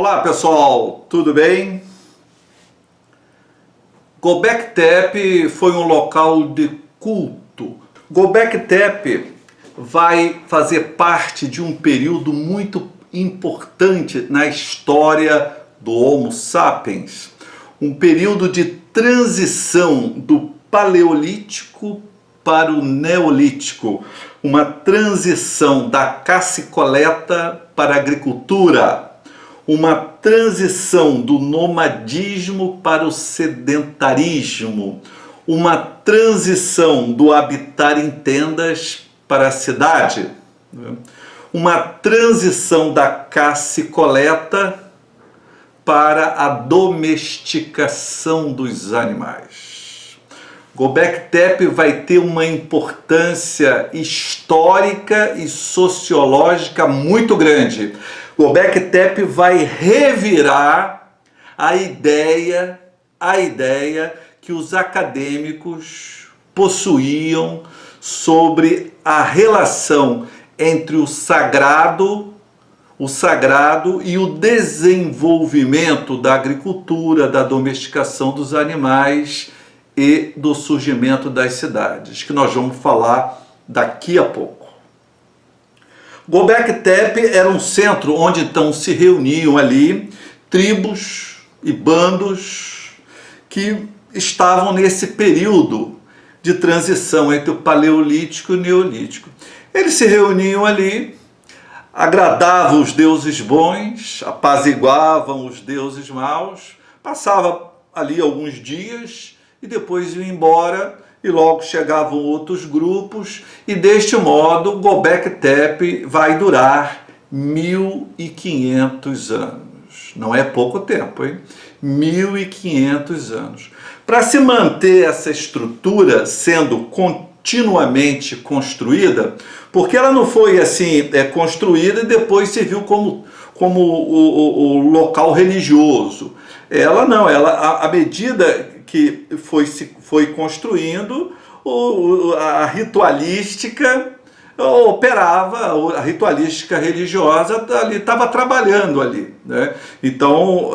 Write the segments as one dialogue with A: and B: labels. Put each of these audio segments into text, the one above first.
A: Olá pessoal, tudo bem? Göbekli Tepe foi um local de culto. Göbekli Tepe vai fazer parte de um período muito importante na história do Homo sapiens. Um período de transição do Paleolítico para o Neolítico. Uma transição da caça e coleta para a agricultura. Uma transição do nomadismo para o sedentarismo, uma transição do habitar em tendas para a cidade, uma transição da caça e coleta para a domesticação dos animais. Göbekli Tepe vai ter uma importância histórica e sociológica muito grande. Göbekli Tepe vai revirar a ideia que os acadêmicos possuíam sobre a relação entre o sagrado e o desenvolvimento da agricultura, da domesticação dos animais e do surgimento das cidades, que nós vamos falar daqui a pouco. Göbekli Tepe era um centro onde então se reuniam ali tribos e bandos que estavam nesse período de transição entre o Paleolítico e o Neolítico. Eles se reuniam ali, agradavam os deuses bons, apaziguavam os deuses maus, passava ali alguns dias e depois iam embora, e logo chegavam outros grupos, e deste modo Göbekli Tepe vai durar 1500 anos. Não é pouco tempo, hein? 1500 anos. Para se manter essa estrutura sendo continuamente construída, porque ela não foi assim construída e depois serviu como o local religioso. Ela não, à medida que foi construindo, a ritualística operava, a ritualística religiosa ali estava trabalhando ali, né? Então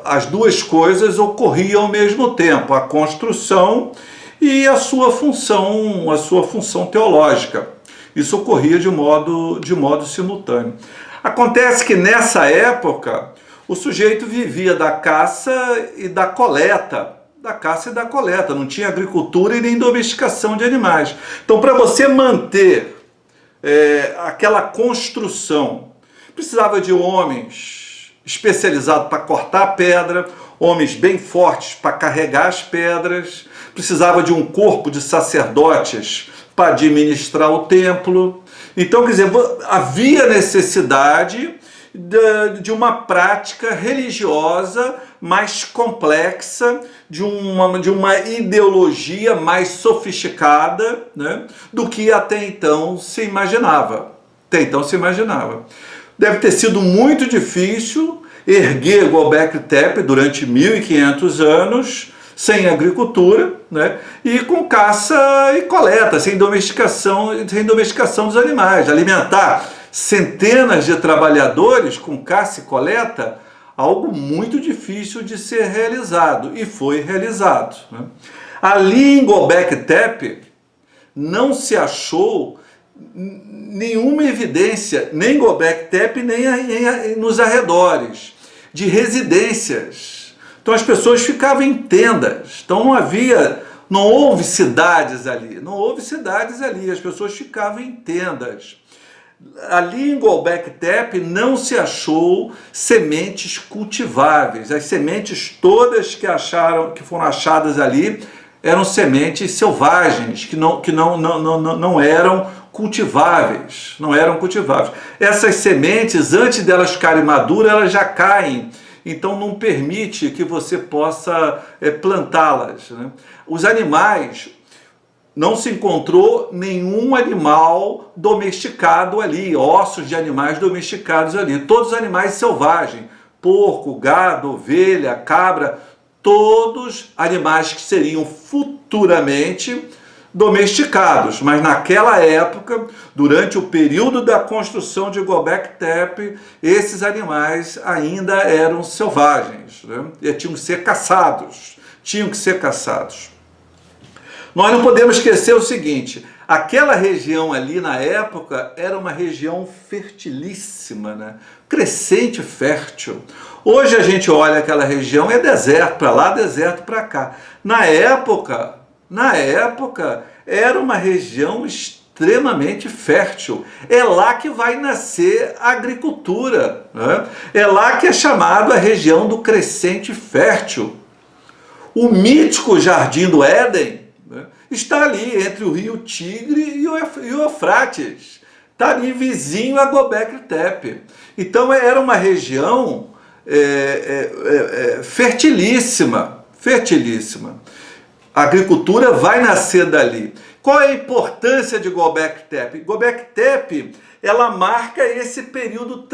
A: as duas coisas ocorriam ao mesmo tempo, a construção e a sua função teológica. Isso ocorria de modo simultâneo. Acontece que nessa época o sujeito vivia da caça e da coleta, não tinha agricultura e nem domesticação de animais. Então, para você manter aquela construção, precisava de homens especializados para cortar a pedra, homens bem fortes para carregar as pedras, precisava de um corpo de sacerdotes para administrar o templo. Então, quer dizer, havia necessidade de uma prática religiosa mais complexa, de uma ideologia mais sofisticada, né, do que até então se imaginava. Deve ter sido muito difícil erguer Göbekli Tepe durante 1500 anos, sem agricultura, né, e com caça e coleta, sem domesticação dos animais. Alimentar centenas de trabalhadores com caça e coleta, algo muito difícil de ser realizado, e foi realizado, né? Ali em Göbekli Tepe não se achou nenhuma evidência, nem em Göbekli Tepe, nem nos arredores, de residências. Então as pessoas ficavam em tendas, então não houve cidades ali, as pessoas ficavam em tendas. Ali em Göbekli Tepe não se achou sementes cultiváveis. As sementes todas que foram achadas ali eram sementes selvagens, que não eram cultiváveis. Essas sementes, antes delas ficarem maduras, elas já caem. Então não permite que você possa plantá-las, né? Os animais, não se encontrou nenhum animal domesticado ali, ossos de animais domesticados ali, todos animais selvagens, porco, gado, ovelha, cabra, todos animais que seriam futuramente domesticados, mas naquela época, durante o período da construção de Göbekli Tepe, esses animais ainda eram selvagens, né? E tinham que ser caçados, Nós não podemos esquecer o seguinte, aquela região ali na época era uma região fertilíssima, né? Crescente fértil. Hoje a gente olha aquela região, é deserto para lá, deserto para cá. Na época era uma região extremamente fértil. É lá que vai nascer a agricultura, né? É lá que é chamado a região do crescente fértil. O mítico Jardim do Éden, né, está ali entre o rio Tigre e o Eufrates. Está ali vizinho a Göbekli Tepe. Então era uma região fertilíssima. A agricultura vai nascer dali. Qual é a importância de Göbekli Tepe? Göbekli Tepe, ela marca esse período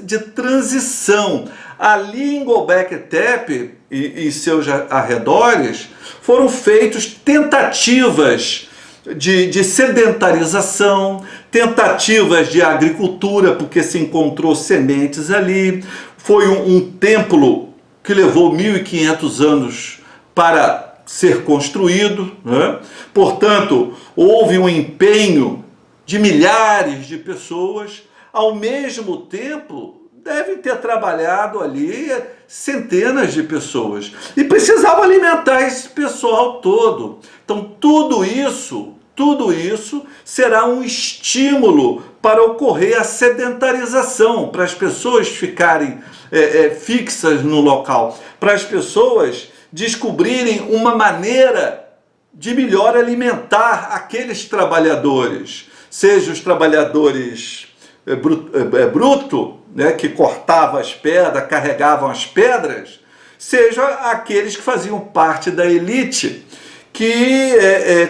A: de transição. Ali em Göbekli Tepe e seus arredores foram feitas tentativas de sedentarização, tentativas de agricultura, porque se encontrou sementes ali. Foi um templo que levou 1.500 anos para ser construído, né? Portanto, houve um empenho de milhares de pessoas. Ao mesmo tempo, devem ter trabalhado ali centenas de pessoas e precisavam alimentar esse pessoal todo. Então, tudo isso será um estímulo para ocorrer a sedentarização, para as pessoas ficarem fixas no local, para as pessoas descobrirem uma maneira de melhor alimentar aqueles trabalhadores, seja os trabalhadores bruto, né, que cortavam as pedras, carregavam as pedras, seja aqueles que faziam parte da elite, que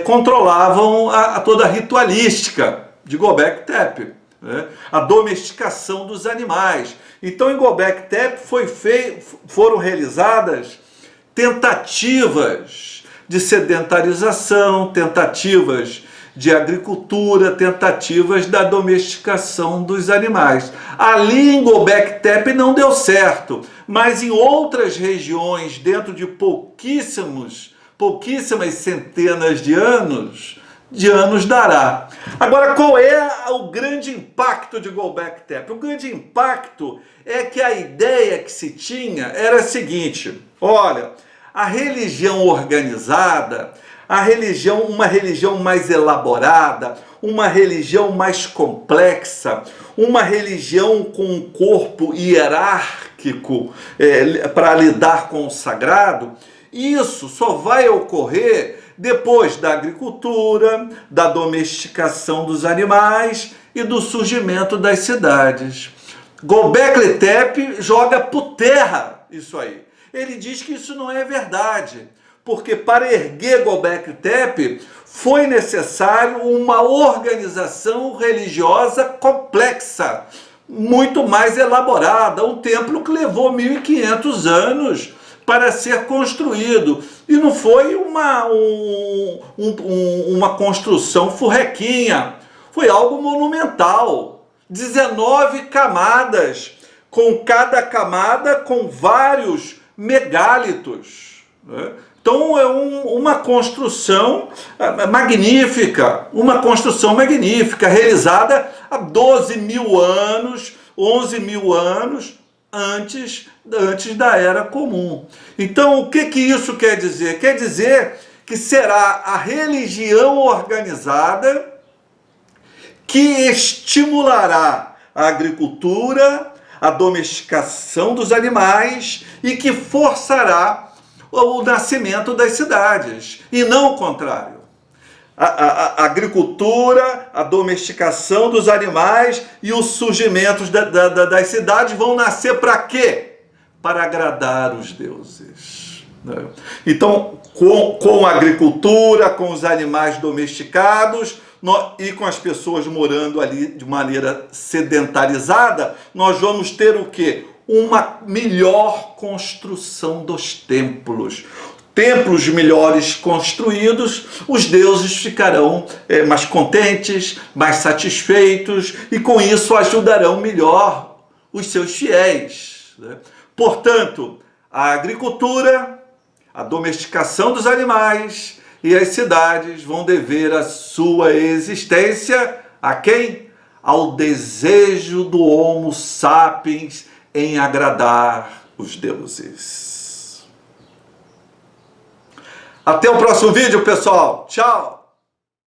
A: controlavam toda a ritualística de Göbekli Tepe, né? A domesticação dos animais. Então, em Göbekli Tepe foram realizadas tentativas de sedentarização, tentativas de agricultura, tentativas da domesticação dos animais. Ali em Göbekli Tepe não deu certo, mas em outras regiões, dentro de pouquíssimas centenas de anos dará. Agora, qual é o grande impacto de Göbekli Tepe? O grande impacto é que a ideia que se tinha era a seguinte: olha, a religião organizada, uma religião mais elaborada, uma religião mais complexa, uma religião com um corpo hierárquico para lidar com o sagrado, isso só vai ocorrer depois da agricultura, da domesticação dos animais e do surgimento das cidades. Göbekli Tepe joga por terra isso aí. Ele diz que isso não é verdade, porque para erguer Göbekli Tepe foi necessário uma organização religiosa complexa, muito mais elaborada, um templo que levou 1.500 anos para ser construído. E não foi uma construção furrequinha, foi algo monumental. 19 camadas, com cada camada com vários megálitos, né? Então é uma construção magnífica, realizada há 12.000 anos, 11.000 anos antes da Era Comum. Então o que isso quer dizer? Quer dizer que será a religião organizada que estimulará a agricultura, a domesticação dos animais e que forçará o nascimento das cidades, e não o contrário. A agricultura, a domesticação dos animais e os surgimentos das cidades vão nascer para quê? Para agradar os deuses, né? Então, com a agricultura, com os animais domesticados e com as pessoas morando ali de maneira sedentarizada, nós vamos ter o quê? Uma melhor construção dos templos. templos melhores construídos, os deuses ficarão mais contentes, mais satisfeitos e com isso ajudarão melhor os seus fiéis, né? Portanto, a agricultura, a domesticação dos animais e as cidades vão dever a sua existência a quem? Ao desejo do Homo sapiens em agradar os deuses. Até o próximo vídeo, pessoal. Tchau!